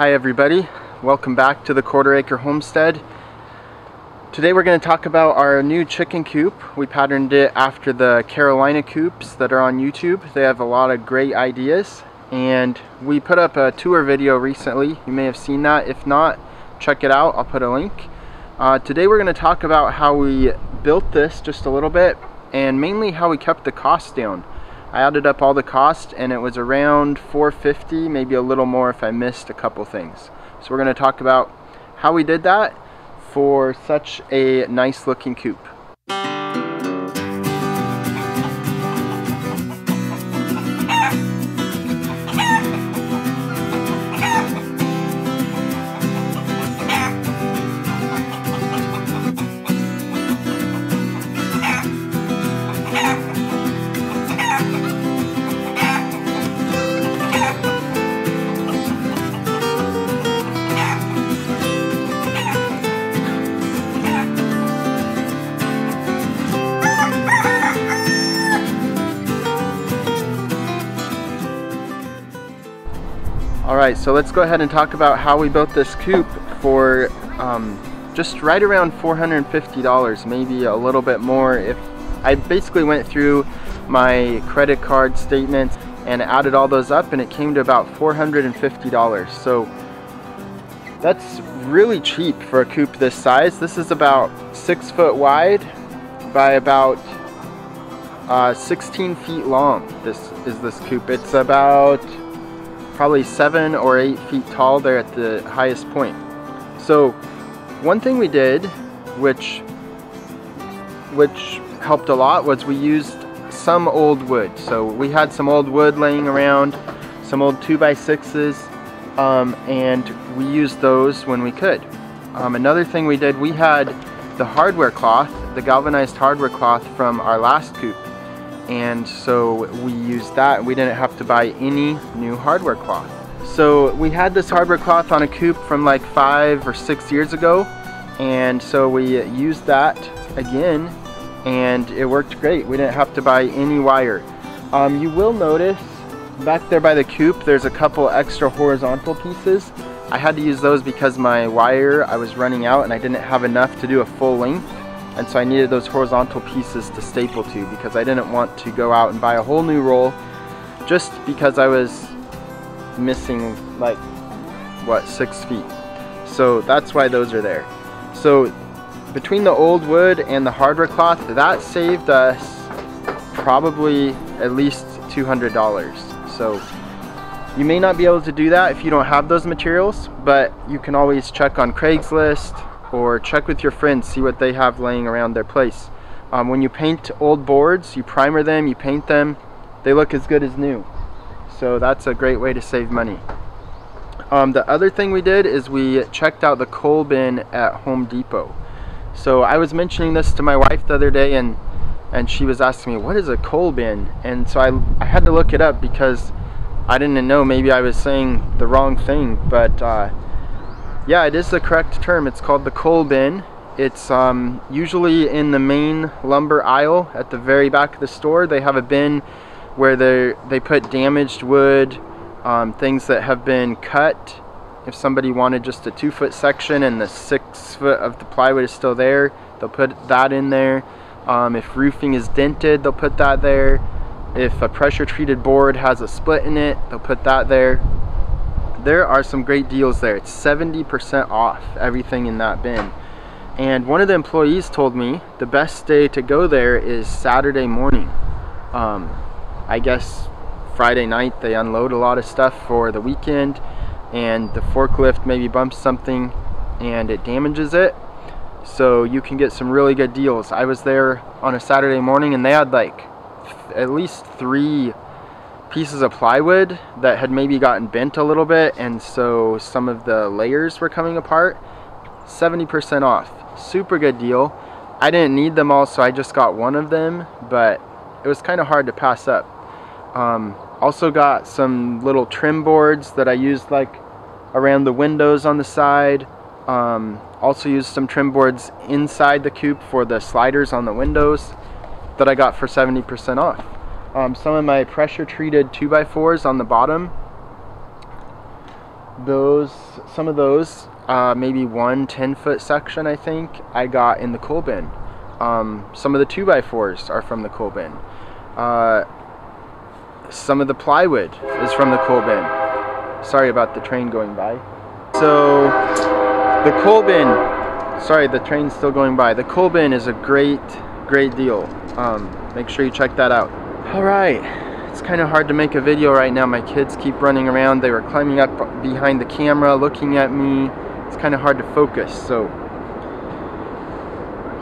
Hi everybody, welcome back to the Quarter Acre Homestead. Today we're going to talk about our new chicken coop. We patterned it after the Carolina coops that are on YouTube. They have a lot of great ideas, and we put up a tour video recently. You may have seen that. If not, check it out. I'll put a link. Today we're going to talk about how we built this just a little bit, and mainly how we kept the cost down. I added up all the cost and it was around $450, maybe a little more if I missed a couple things. So we're going to talk about how we did that for such a nice looking coop. Alright, so let's go ahead and talk about how we built this coop for just right around $450, maybe a little bit more. If I basically went through my credit card statements and added all those up, and it came to about $450. So that's really cheap for a coop this size. This is about 6 foot wide by about 16 feet long. This coop. It's about probably 7 or 8 feet tall there at the highest point. So one thing we did, which helped a lot, was we used some old wood. So we had some old wood laying around, some old 2x6s, and we used those when we could. Another thing we did, we had the hardware cloth, the galvanized hardware cloth from our last coop, and so we used that. We didn't have to buy any new hardware cloth. So we had this hardware cloth on a coop from like 5 or 6 years ago, and so we used that again, and it worked great. We didn't have to buy any wire. You will notice back there by the coop there's a couple extra horizontal pieces. I had to use those because my wire, I was running out and I didn't have enough to do a full length. And so I needed those horizontal pieces to staple to, because I didn't want to go out and buy a whole new roll just because I was missing like, what, 6 feet. So that's why those are there. So between the old wood and the hardware cloth, that saved us probably at least $200. So you may not be able to do that if you don't have those materials, but you can always check on Craigslist or check with your friends, see what they have laying around their place. When you paint old boards, you primer them, you paint them, they look as good as new. So that's a great way to save money. The other thing we did is we checked out the coal bin at Home Depot. So I was mentioning this to my wife the other day, and she was asking me, what is a coal bin? And so I had to look it up because I didn't know, maybe I was saying the wrong thing, but yeah, it is the correct term. It's called the coal bin. It's usually in the main lumber aisle at the very back of the store. They have a bin where they put damaged wood, things that have been cut. If somebody wanted just a 2-foot section and the 6 foot of the plywood is still there, they'll put that in there. If roofing is dented, they'll put that there. If a pressure treated board has a split in it, they'll put that there. There are some great deals there. It's 70% off everything in that bin. And one of the employees told me the best day to go there is Saturday morning. I guess Friday night they unload a lot of stuff for the weekend, and the forklift maybe bumps something and it damages it. So you can get some really good deals. I was there on a Saturday morning and they had like at least 3 pieces of plywood that had maybe gotten bent a little bit, and so some of the layers were coming apart. 70% off. Super good deal. I didn't need them all, so I just got one of them, but it was kind of hard to pass up. Also got some little trim boards that I used like around the windows on the side. Also used some trim boards inside the coop for the sliders on the windows that I got for 70% off. Some of my pressure treated 2x4s on the bottom some of those, maybe one 10-foot section I think I got in the coal bin. Some of the 2x4s are from the coal bin. Some of the plywood is from the coal bin. Sorry about the train going by. So the coal bin, sorry, the train's still going by. The coal bin is a great deal. Make sure you check that out. Alright, it's kind of hard to make a video right now. My kids keep running around. They were climbing up behind the camera looking at me. It's kind of hard to focus, so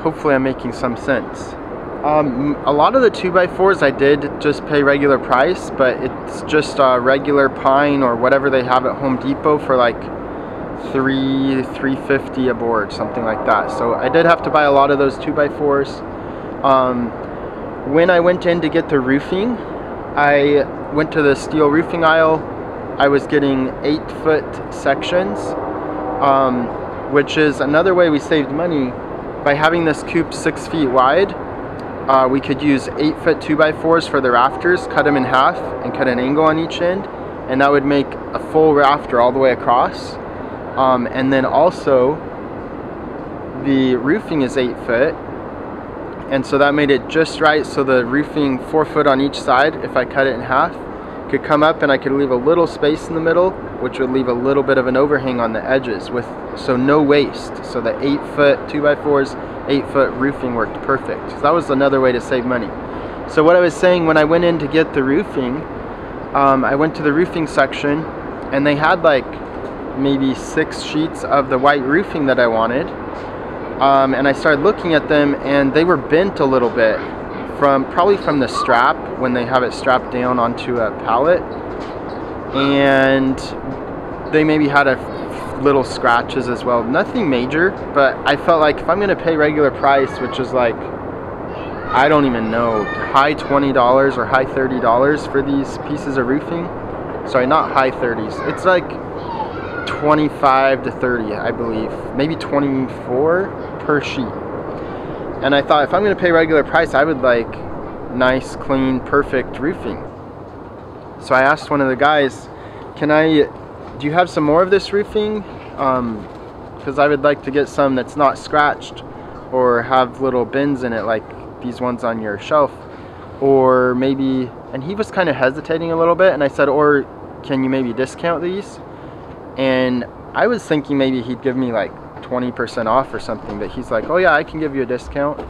hopefully I'm making some sense. A lot of the 2x4s I did just pay regular price, but it's just regular pine or whatever they have at Home Depot for like $3.50 a board, something like that. So I did have to buy a lot of those 2x4s. When I went in to get the roofing, I went to the steel roofing aisle. I was getting 8-foot sections, which is another way we saved money. By having this coop 6 feet wide, we could use 8-foot 2x4s for the rafters, cut them in half and cut an angle on each end, and that would make a full rafter all the way across. And then also the roofing is 8 foot, and so that made it just right, so the roofing 4 foot on each side, if I cut it in half, could come up and I could leave a little space in the middle, which would leave a little bit of an overhang on the edges, so no waste. So the 8-foot 2x4s, 8-foot roofing worked perfect. So that was another way to save money. So what I was saying, when I went in to get the roofing, I went to the roofing section and they had like maybe 6 sheets of the white roofing that I wanted, and I started looking at them and they were bent a little bit, probably from the strap when they have it strapped down onto a pallet, and they maybe had little scratches as well. Nothing major, but I felt like if I'm gonna pay regular price, which is like, I don't even know, high $20 or high $30 for these pieces of roofing. Sorry, not high 30s. It's like 25 to 30, I believe, maybe 24 per sheet. And I thought, if I'm gonna pay regular price, I would like nice, clean, perfect roofing. So I asked one of the guys, do you have some more of this roofing? Because I would like to get some that's not scratched or have little bends in it like these ones on your shelf, or maybe, and he was kind of hesitating a little bit, and I said, or can you maybe discount these? And I was thinking maybe he'd give me like 20% off or something, but he's like, oh yeah, I can give you a discount.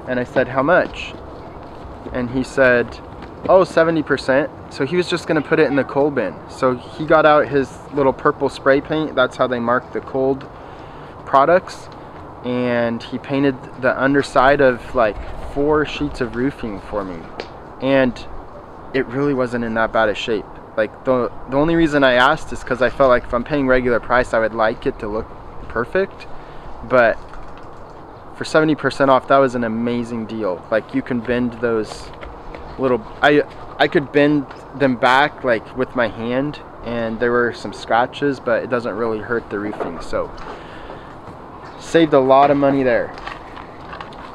And I said, how much? And he said, oh, 70%. So he was just gonna put it in the coal bin. So he got out his little purple spray paint. That's how they mark the cold products. And he painted the underside of like 4 sheets of roofing for me. And it really wasn't in that bad a shape. Like the only reason I asked is because I felt like if I'm paying regular price, I would like it to look perfect. But for 70% off, that was an amazing deal. Like you can bend those little, I could bend them back like with my hand, and there were some scratches, but it doesn't really hurt the roofing. So saved a lot of money there.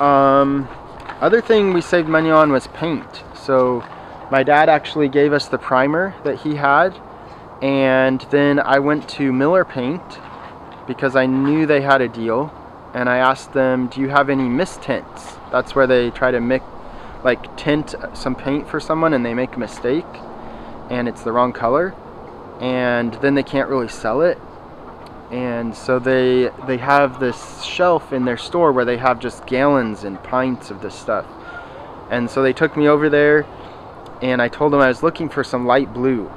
Other thing we saved money on was paint. So my dad actually gave us the primer that he had, and then I went to Miller Paint because I knew they had a deal, and I asked them, do you have any mist tints? That's where they try to tint some paint for someone and they make a mistake and it's the wrong color, and then they can't really sell it. And so they have this shelf in their store where they have just gallons and pints of this stuff. And so they took me over there, and I told them I was looking for some light blue,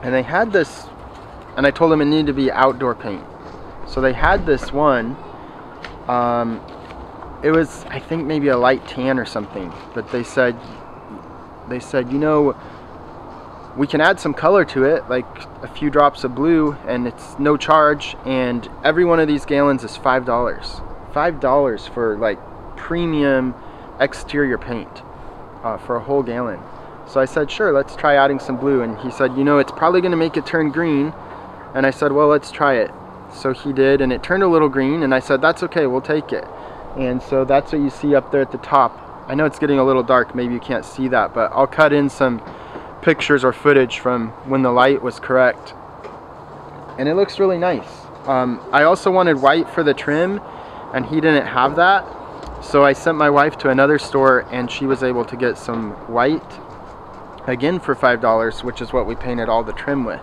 and they had this, and I told them it needed to be outdoor paint. So they had this one, it was, I think, maybe a light tan or something, but they said, you know, we can add some color to it, like a few drops of blue, and it's no charge, and every one of these gallons is $5. $5 for like premium exterior paint for a whole gallon. So I said, sure, let's try adding some blue. And he said, you know, it's probably going to make it turn green. And I said, well, let's try it. So he did, and it turned a little green, and I said, that's okay, we'll take it. And so that's what you see up there at the top. I know it's getting a little dark, maybe you can't see that, but I'll cut in some pictures or footage from when the light was correct. and it looks really nice. I also wanted white for the trim, and he didn't have that, so I sent my wife to another store and she was able to get some white, again for $5, which is what we painted all the trim with.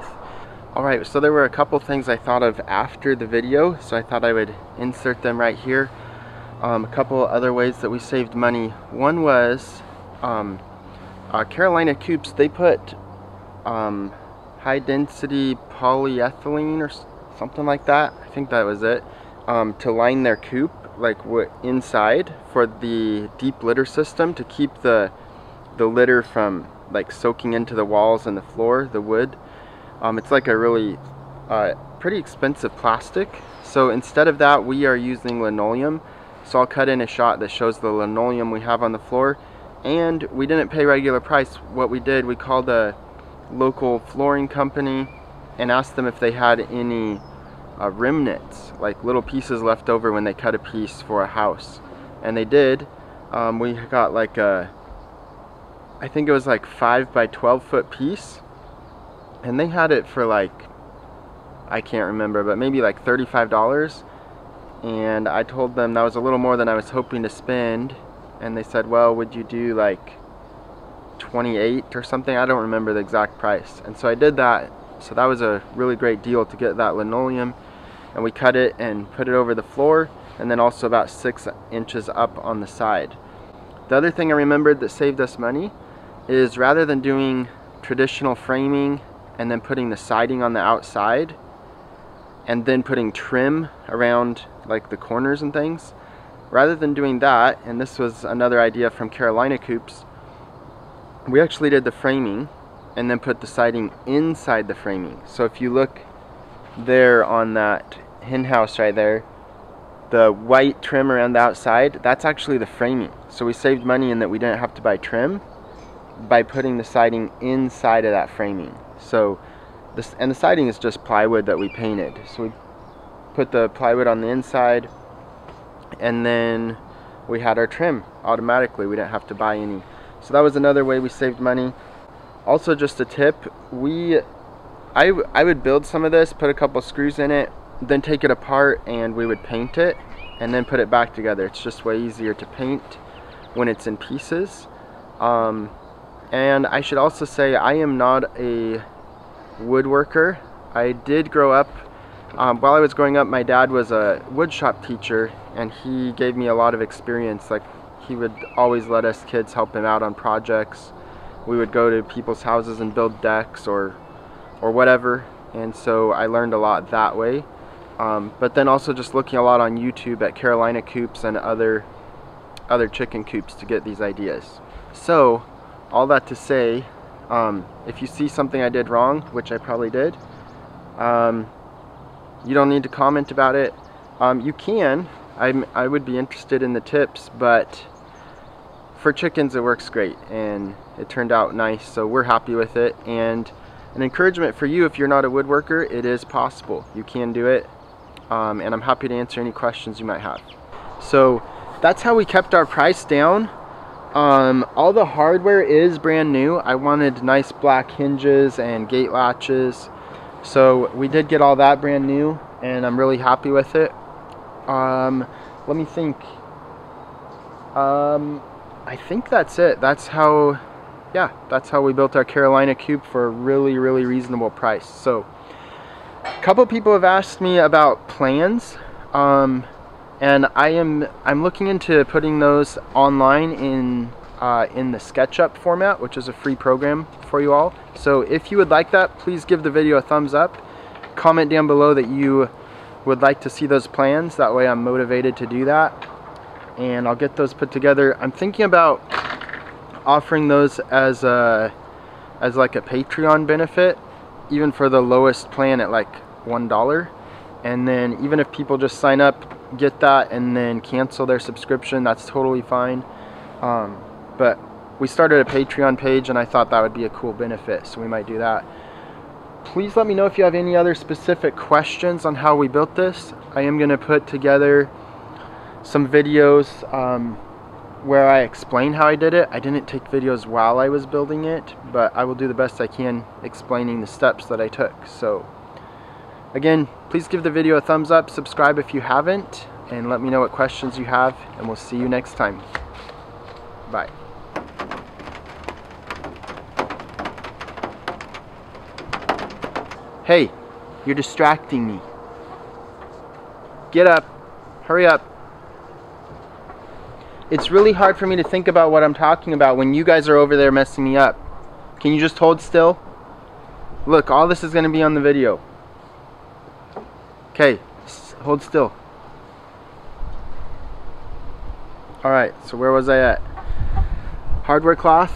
Alright, so there were a couple things I thought of after the video, so I thought I would insert them right here. A couple other ways that we saved money. One was Carolina Coops, they put high density polyethylene or something like that, I think that was it, to line their coop, like inside, for the deep litter system, to keep the litter from like soaking into the walls and the floor, the wood. It's like a really pretty expensive plastic, so instead of that we are using linoleum. So I'll cut in a shot that shows the linoleum we have on the floor, and we didn't pay regular price. What we did, we called a local flooring company and asked them if they had any remnants, like little pieces left over when they cut a piece for a house, and they did. We got like a, I think it was like 5 by 12 foot piece, and they had it for like, I can't remember, but maybe like $35. And I told them that was a little more than I was hoping to spend, and they said, well, would you do like 28 or something? I don't remember the exact price. And so I did that. So that was a really great deal to get that linoleum, and we cut it and put it over the floor, and then also about 6 inches up on the side. The other thing I remembered that saved us money is, rather than doing traditional framing and then putting the siding on the outside and then putting trim around like the corners and things, rather than doing that, and this was another idea from Carolina Coops, we actually did the framing and then put the siding inside the framing. So if you look there on that hen house right there, the white trim around the outside, that's actually the framing. So we saved money in that we didn't have to buy trim by putting the siding inside of that framing. So this, and the siding is just plywood that we painted. So we put the plywood on the inside, and then we had our trim automatically. We didn't have to buy any. So that was another way we saved money. Also, just a tip, I would build some of this, put a couple screws in it, then take it apart and we would paint it and then put it back together. It's just way easier to paint when it's in pieces. And I should also say, I am not a woodworker. I did grow up, while I was growing up, my dad was a woodshop teacher, and he gave me a lot of experience. Like, he would always let us kids help him out on projects. We would go to people's houses and build decks or whatever, and so I learned a lot that way. But then also just looking a lot on YouTube at Carolina Coops and other chicken coops to get these ideas. So all that to say, if you see something I did wrong, which I probably did, you don't need to comment about it. You can. I would be interested in the tips, but for chickens it works great and it turned out nice, so we're happy with it. And an encouragement for you, if you're not a woodworker, it is possible. You can do it, and I'm happy to answer any questions you might have. So that's how we kept our price down. All the hardware is brand new. I wanted nice black hinges and gate latches, so we did get all that brand new, and I'm really happy with it. Let me think. I think that's it. That's how we built our Carolina Coop for a really, really reasonable price. So a couple people have asked me about plans, and I'm looking into putting those online in the SketchUp format, which is a free program for you all. So if you would like that, please give the video a thumbs up. Comment down below that you would like to see those plans. That way I'm motivated to do that, and I'll get those put together. I'm thinking about offering those as like a Patreon benefit, even for the lowest plan at like $1. And then even if people just sign up, get that, and then cancel their subscription, that's totally fine. But we started a Patreon page, and I thought that would be a cool benefit, so we might do that. Please let me know if you have any other specific questions on how we built this. I am going to put together some videos where I explain how I did it. I didn't take videos while I was building it, but I will do the best I can explaining the steps that I took. So Again, please give the video a thumbs up, subscribe if you haven't, and let me know what questions you have, and we'll see you next time. Bye. Hey, you're distracting me. Get up. Hurry up. It's really hard for me to think about what I'm talking about when you guys are over there messing me up. Can you just hold still? Look, all this is going to be on the video. Okay, hold still. Alright, so where was I at? Hardware cloth.